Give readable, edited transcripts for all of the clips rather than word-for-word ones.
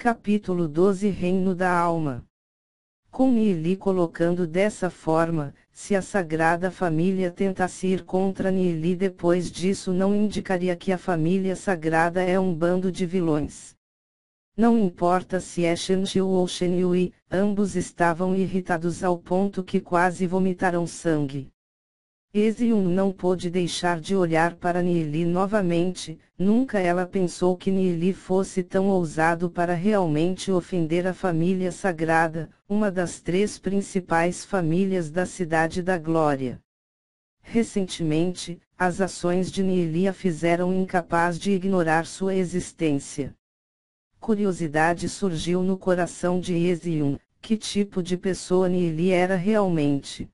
Capítulo 12 Reino da Alma. Com Nili colocando dessa forma, se a Sagrada Família tentasse ir contra Nili depois disso não indicaria que a família sagrada é um bando de vilões. Não importa se é Shenxiu ou Shenyui, ambos estavam irritados ao ponto que quase vomitaram sangue. Eziun não pôde deixar de olhar para Nili novamente, nunca ela pensou que Nili fosse tão ousado para realmente ofender a família sagrada, uma das 3 principais famílias da Cidade da Glória. Recentemente, as ações de Nili a fizeram incapaz de ignorar sua existência. Curiosidade surgiu no coração de Eziun, que tipo de pessoa Nili era realmente.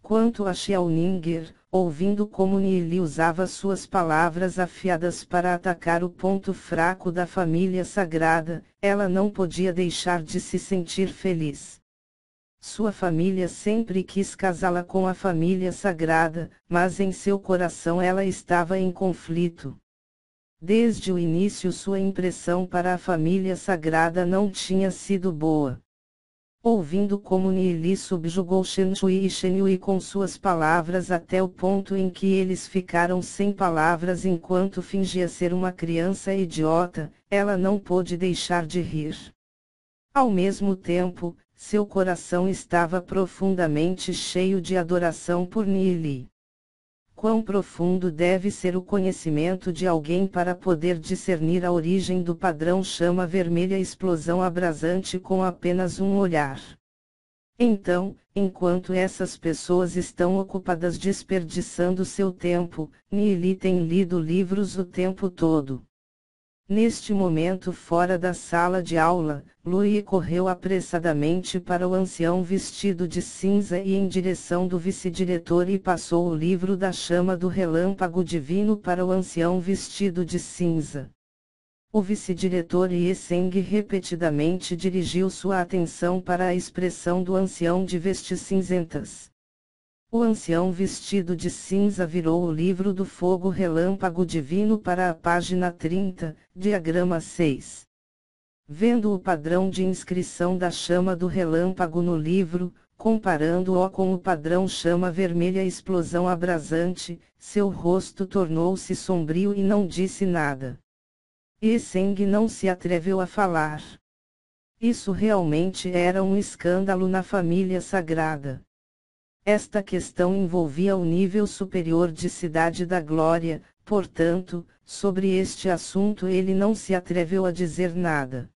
Quanto a Xiaoninger, ouvindo como Nili usava suas palavras afiadas para atacar o ponto fraco da família sagrada, ela não podia deixar de se sentir feliz. Sua família sempre quis casá-la com a família sagrada, mas em seu coração ela estava em conflito. Desde o início sua impressão para a família sagrada não tinha sido boa. Ouvindo como Nili subjugou Shenhui e Shenyui com suas palavras até o ponto em que eles ficaram sem palavras enquanto fingia ser uma criança idiota, ela não pôde deixar de rir. Ao mesmo tempo, seu coração estava profundamente cheio de adoração por Nili. Quão profundo deve ser o conhecimento de alguém para poder discernir a origem do padrão chama vermelha explosão abrasante com apenas um olhar. Então, enquanto essas pessoas estão ocupadas desperdiçando seu tempo, Nili tem lido livros o tempo todo. Neste momento fora da sala de aula, Lui correu apressadamente para o ancião vestido de cinza e em direção do vice-diretor e passou o livro da chama do relâmpago divino para o ancião vestido de cinza. O vice-diretor Yeseng repetidamente dirigiu sua atenção para a expressão do ancião de vestes cinzentas. O ancião vestido de cinza virou o livro do fogo relâmpago divino para a página 30, diagrama 6. Vendo o padrão de inscrição da chama do relâmpago no livro, comparando-o com o padrão chama vermelha explosão abrasante, seu rosto tornou-se sombrio e não disse nada. Yeseng não se atreveu a falar. Isso realmente era um escândalo na família sagrada. Esta questão envolvia o nível superior de Cidade da Glória, portanto, sobre este assunto ele não se atreveu a dizer nada.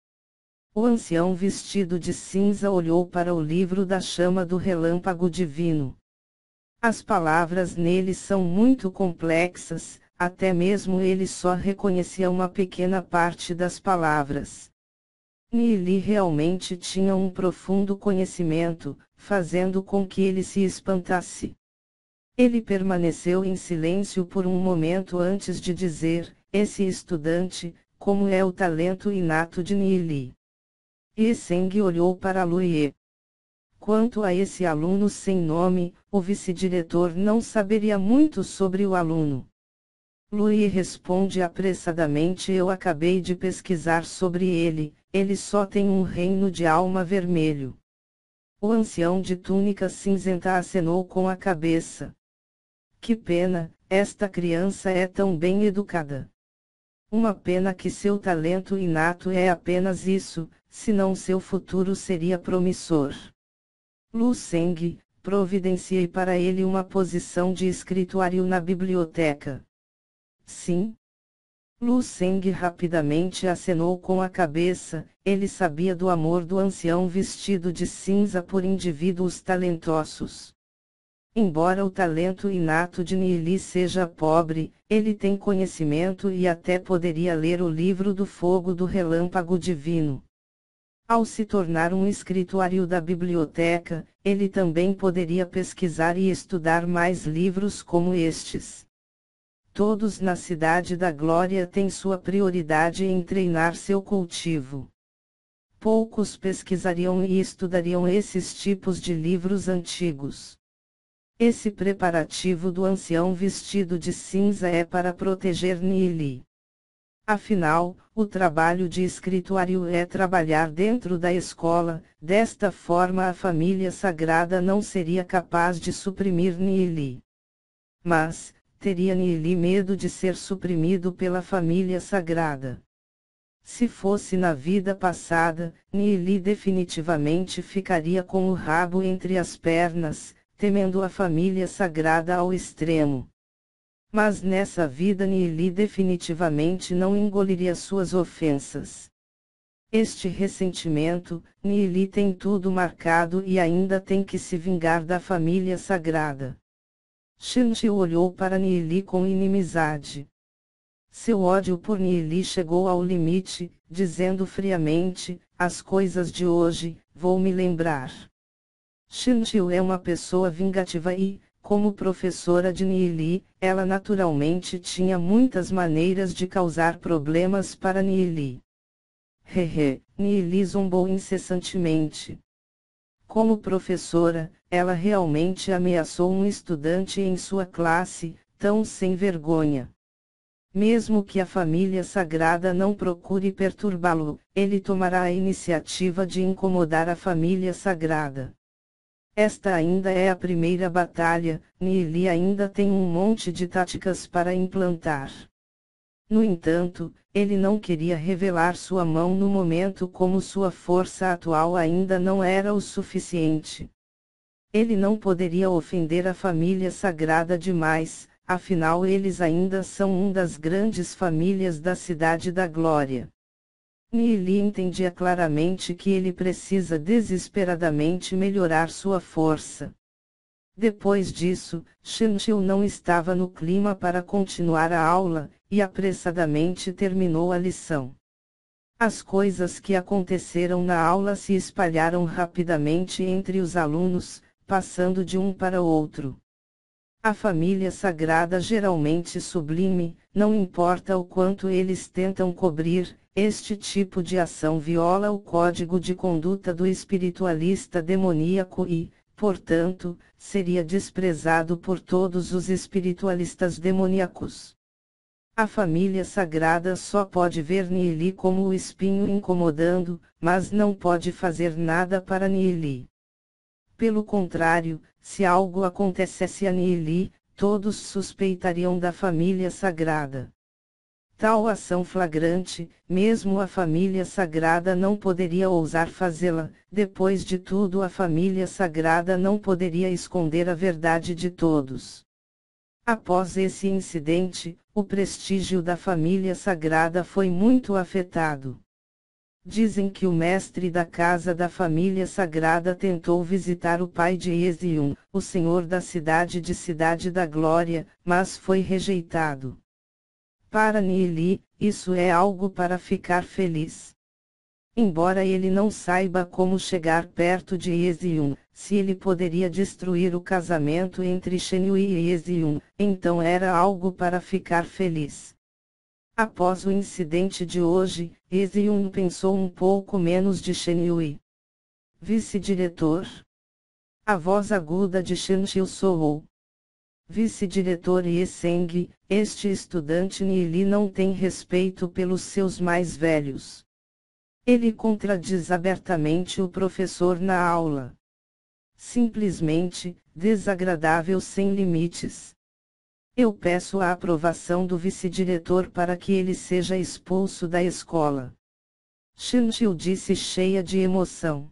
O ancião vestido de cinza olhou para o livro da chama do relâmpago divino. As palavras nele são muito complexas, até mesmo ele só reconhecia uma pequena parte das palavras. Nili realmente tinha um profundo conhecimento, fazendo com que ele se espantasse. Ele permaneceu em silêncio por um momento antes de dizer, esse estudante, como é o talento inato de Nili. Yeseng olhou para Lui. Quanto a esse aluno sem nome, o vice-diretor não saberia muito sobre o aluno. Lui responde apressadamente: eu acabei de pesquisar sobre ele só tem um reino de alma vermelho. O ancião de túnica cinzenta acenou com a cabeça. Que pena, esta criança é tão bem educada. Uma pena que seu talento inato é apenas isso, senão seu futuro seria promissor. Lu Seng, providenciei para ele uma posição de escrituário na biblioteca. Sim. Lu Seng rapidamente acenou com a cabeça, ele sabia do amor do ancião vestido de cinza por indivíduos talentosos. Embora o talento inato de Nili seja pobre, ele tem conhecimento e até poderia ler o livro do fogo do relâmpago divino. Ao se tornar um escrituário da biblioteca, ele também poderia pesquisar e estudar mais livros como estes. Todos na Cidade da Glória têm sua prioridade em treinar seu cultivo. Poucos pesquisariam e estudariam esses tipos de livros antigos. Esse preparativo do ancião vestido de cinza é para proteger Nili. Afinal, o trabalho de escrituário é trabalhar dentro da escola, desta forma a família sagrada não seria capaz de suprimir Nili. Mas, teria Nili medo de ser suprimido pela família sagrada? Se fosse na vida passada, Nili definitivamente ficaria com o rabo entre as pernas, temendo a família sagrada ao extremo. Mas nessa vida Nili definitivamente não engoliria suas ofensas. Este ressentimento, Nili tem tudo marcado e ainda tem que se vingar da família sagrada. Shinji olhou para Nili com inimizade. Seu ódio por Nili chegou ao limite, dizendo friamente, as coisas de hoje, vou me lembrar. Shinji é uma pessoa vingativa e, como professora de Nili, ela naturalmente tinha muitas maneiras de causar problemas para Nili. Nili zombou incessantemente. Como professora, ela realmente ameaçou um estudante em sua classe, tão sem vergonha. Mesmo que a família sagrada não procure perturbá-lo, ele tomará a iniciativa de incomodar a família sagrada. Esta ainda é a primeira batalha, Nili ainda tem um monte de táticas para implantar. No entanto, ele não queria revelar sua mão no momento como sua força atual ainda não era o suficiente. Ele não poderia ofender a família sagrada demais, afinal eles ainda são uma das grandes famílias da Cidade da Glória. Nili entendia claramente que ele precisa desesperadamente melhorar sua força. Depois disso, Shinji não estava no clima para continuar a aula, e apressadamente terminou a lição. As coisas que aconteceram na aula se espalharam rapidamente entre os alunos, passando de um para outro. A família sagrada geralmente sublime, não importa o quanto eles tentam cobrir, este tipo de ação viola o código de conduta do espiritualista demoníaco e, portanto, seria desprezado por todos os espiritualistas demoníacos. A família sagrada só pode ver Nili como o espinho incomodando, mas não pode fazer nada para Nili. Pelo contrário, se algo acontecesse a Nili, todos suspeitariam da família sagrada. Tal ação flagrante, mesmo a família sagrada não poderia ousar fazê-la, depois de tudo a família sagrada não poderia esconder a verdade de todos. Após esse incidente, o prestígio da família sagrada foi muito afetado. Dizem que o mestre da casa da família sagrada tentou visitar o pai de Ezion, o senhor da cidade de Cidade da Glória, mas foi rejeitado. Para Nili, isso é algo para ficar feliz. Embora ele não saiba como chegar perto de Ezion, se ele poderia destruir o casamento entre Shenhui e Ezion, então era algo para ficar feliz. Após o incidente de hoje, Ezion pensou um pouco menos de Shenhui. Vice-diretor. A voz aguda de Shenxiu soou. Vice-diretor Yeseng, este estudante Nili não tem respeito pelos seus mais velhos. Ele contradiz abertamente o professor na aula. Simplesmente, desagradável sem limites. Eu peço a aprovação do vice-diretor para que ele seja expulso da escola. Shinji disse cheia de emoção.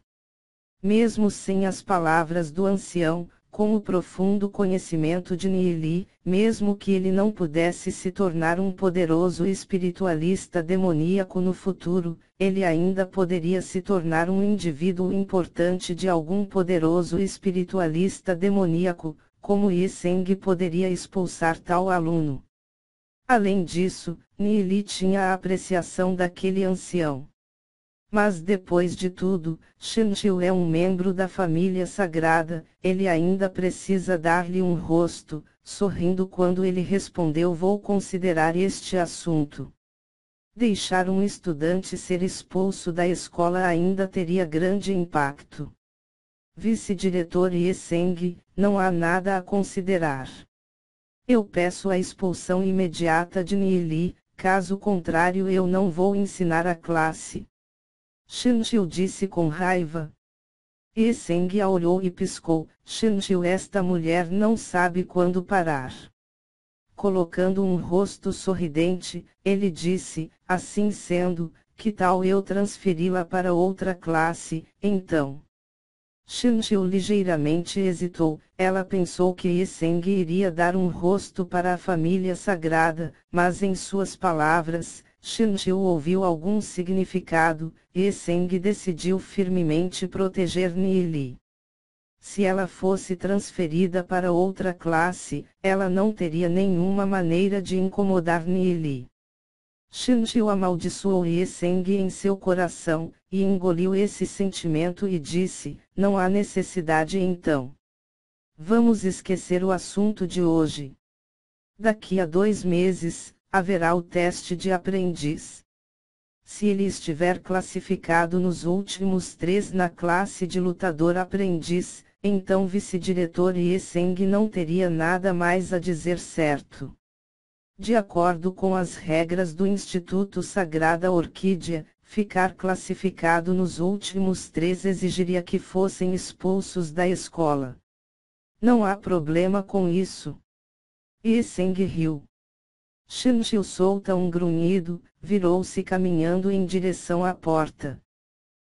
Mesmo sem as palavras do ancião, com o profundo conhecimento de Nili, mesmo que ele não pudesse se tornar um poderoso espiritualista demoníaco no futuro, ele ainda poderia se tornar um indivíduo importante de algum poderoso espiritualista demoníaco, como Yeseng poderia expulsar tal aluno. Além disso, Nili tinha a apreciação daquele ancião. Mas depois de tudo, Shinji é um membro da família sagrada, ele ainda precisa dar-lhe um rosto, sorrindo quando ele respondeu: vou considerar este assunto. Deixar um estudante ser expulso da escola ainda teria grande impacto. Vice-diretor Yeseng, não há nada a considerar. Eu peço a expulsão imediata de Nili, caso contrário eu não vou ensinar a classe. Shinshio disse com raiva. E Seng a olhou e piscou. Shinshio, esta mulher não sabe quando parar. Colocando um rosto sorridente, ele disse, assim sendo, que tal eu transferi-la para outra classe, então? Shinshio ligeiramente hesitou, ela pensou que Yeseng iria dar um rosto para a família sagrada, mas em suas palavras, Shinshio ouviu algum significado, e Yeseng decidiu firmemente proteger Nili. Se ela fosse transferida para outra classe, ela não teria nenhuma maneira de incomodar Nili. Shinshio amaldiçoou Yeseng em seu coração, e engoliu esse sentimento e disse, não há necessidade então. Vamos esquecer o assunto de hoje. Daqui a 2 meses, haverá o teste de aprendiz. Se ele estiver classificado nos últimos 3 na classe de lutador aprendiz, então vice-diretor Yeseng não teria nada mais a dizer, certo? De acordo com as regras do Instituto Sagrada Orquídea, ficar classificado nos últimos 3 exigiria que fossem expulsos da escola. Não há problema com isso. Yeseng riu. Shinshio solta um grunhido, virou-se caminhando em direção à porta.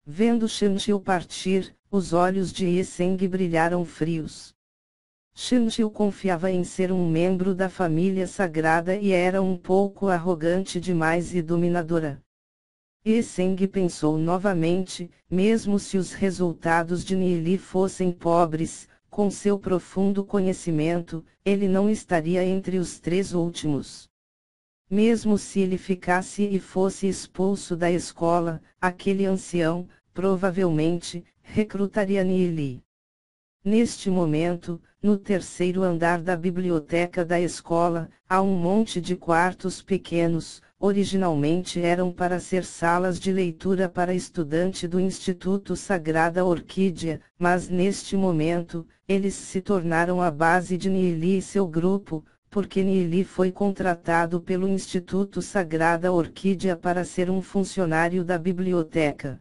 Vendo Shinshio partir, os olhos de Yeseng brilharam frios. Shinshio confiava em ser um membro da família sagrada e era um pouco arrogante demais e dominadora. Yeseng pensou novamente, mesmo se os resultados de Nili fossem pobres, com seu profundo conhecimento, ele não estaria entre os 3 últimos. Mesmo se ele ficasse e fosse expulso da escola, aquele ancião, provavelmente, recrutaria Nili. Neste momento, no 3º andar da biblioteca da escola, há um monte de quartos pequenos, originalmente eram para ser salas de leitura para estudante do Instituto Sagrada Orquídea, mas neste momento, eles se tornaram a base de Nili e seu grupo, porque Nili foi contratado pelo Instituto Sagrada Orquídea para ser um funcionário da biblioteca.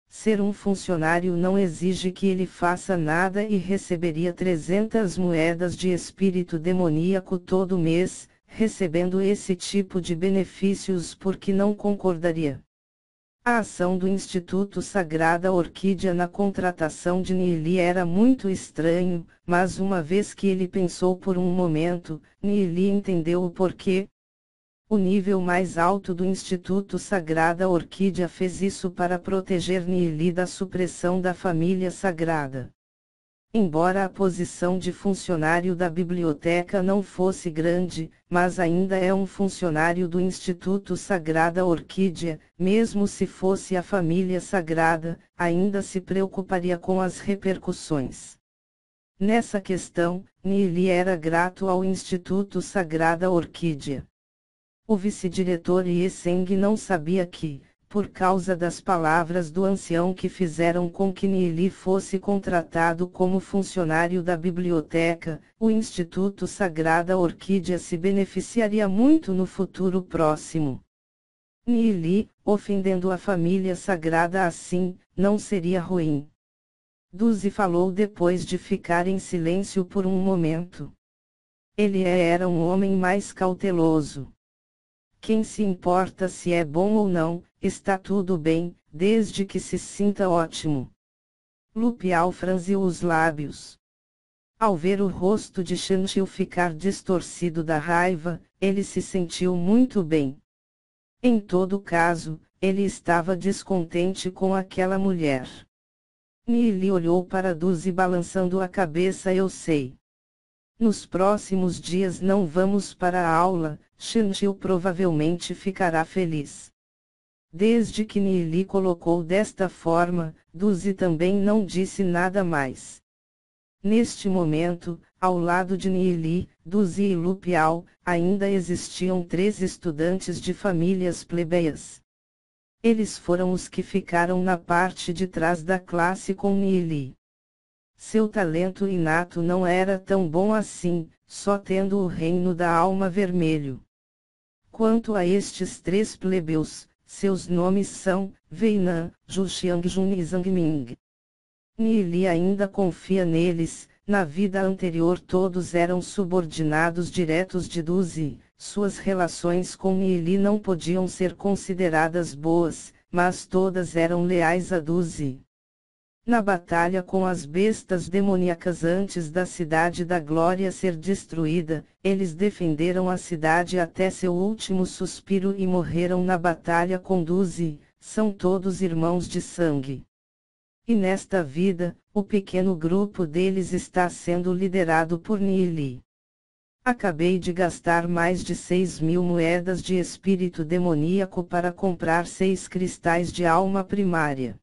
Ser um funcionário não exige que ele faça nada e receberia 300 moedas de espírito demoníaco todo mês, recebendo esse tipo de benefícios porque não concordaria. A ação do Instituto Sagrada Orquídea na contratação de Nili era muito estranho, mas uma vez que ele pensou por um momento, Nili entendeu o porquê. O nível mais alto do Instituto Sagrada Orquídea fez isso para proteger Nili da supressão da família sagrada. Embora a posição de funcionário da biblioteca não fosse grande, mas ainda é um funcionário do Instituto Sagrada Orquídea, mesmo se fosse a família sagrada, ainda se preocuparia com as repercussões. Nessa questão, Nili era grato ao Instituto Sagrada Orquídea. O vice-diretor Yeseng não sabia que, por causa das palavras do ancião que fizeram com que Nili fosse contratado como funcionário da biblioteca, o Instituto Sagrada Orquídea se beneficiaria muito no futuro próximo. Nili, ofendendo a família sagrada assim, não seria ruim. Duzi falou depois de ficar em silêncio por um momento. Ele era um homem mais cauteloso. Quem se importa se é bom ou não, está tudo bem, desde que se sinta ótimo. Lupial franziu os lábios. Ao ver o rosto de Shinshio ficar distorcido da raiva, ele se sentiu muito bem. Em todo caso, ele estava descontente com aquela mulher. Nili olhou para Duzi balançando a cabeça. Eu sei. Nos próximos dias não vamos para a aula, Shinshio provavelmente ficará feliz. Desde que Nili colocou desta forma, Duzi também não disse nada mais. Neste momento, ao lado de Nili, Duzi e Lupial, ainda existiam 3 estudantes de famílias plebeias. Eles foram os que ficaram na parte de trás da classe com Nili. Seu talento inato não era tão bom assim, só tendo o reino da alma vermelho. Quanto a estes 3 plebeus, seus nomes são, Weinan, Juxiangjun e Zhangming. Nili ainda confia neles. Na vida anterior todos eram subordinados diretos de Duzi, suas relações com Nili não podiam ser consideradas boas, mas todas eram leais a Duzi. Na batalha com as bestas demoníacas antes da Cidade da Glória ser destruída, eles defenderam a cidade até seu último suspiro e morreram na batalha com Duzi, são todos irmãos de sangue. E nesta vida, o pequeno grupo deles está sendo liderado por Nili. Acabei de gastar mais de 6.000 moedas de espírito demoníaco para comprar 6 cristais de alma primária.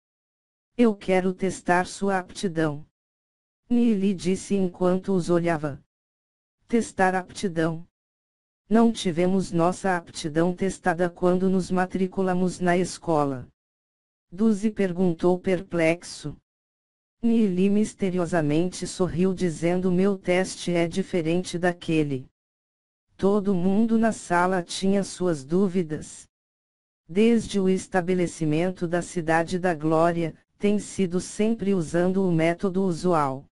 Eu quero testar sua aptidão. Nili disse enquanto os olhava. Testar aptidão. Não tivemos nossa aptidão testada quando nos matriculamos na escola. Duzi perguntou perplexo. Nili misteriosamente sorriu dizendo: meu teste é diferente daquele. Todo mundo na sala tinha suas dúvidas. Desde o estabelecimento da Cidade da Glória, tem sido sempre usando o método usual.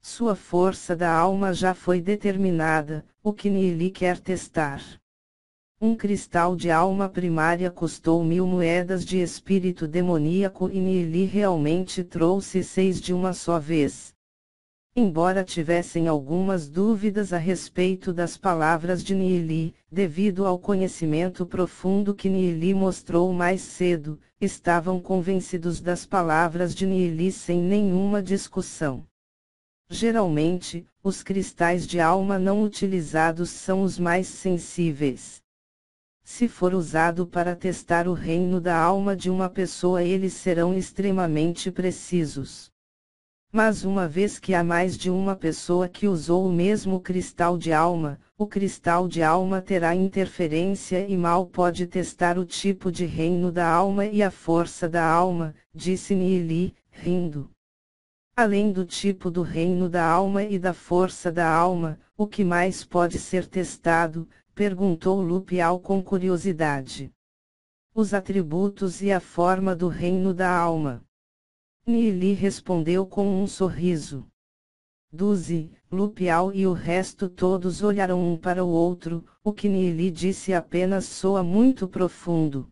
Sua força da alma já foi determinada, o que Nili quer testar. Um cristal de alma primária custou 1.000 moedas de espírito demoníaco e Nili realmente trouxe 6 de uma só vez. Embora tivessem algumas dúvidas a respeito das palavras de Nili, devido ao conhecimento profundo que Nili mostrou mais cedo, estavam convencidos das palavras de Nili sem nenhuma discussão. Geralmente, os cristais de alma não utilizados são os mais sensíveis. Se for usado para testar o reino da alma de uma pessoa, eles serão extremamente precisos. Mas uma vez que há mais de uma pessoa que usou o mesmo cristal de alma, o cristal de alma terá interferência e mal pode testar o tipo de reino da alma e a força da alma, disse Nili, rindo. Além do tipo do reino da alma e da força da alma, o que mais pode ser testado? Perguntou Lupial com curiosidade. Os atributos e a forma do reino da alma. Nili respondeu com um sorriso. Duzi, Lupial e o resto todos olharam um para o outro, o que Nili disse apenas soa muito profundo.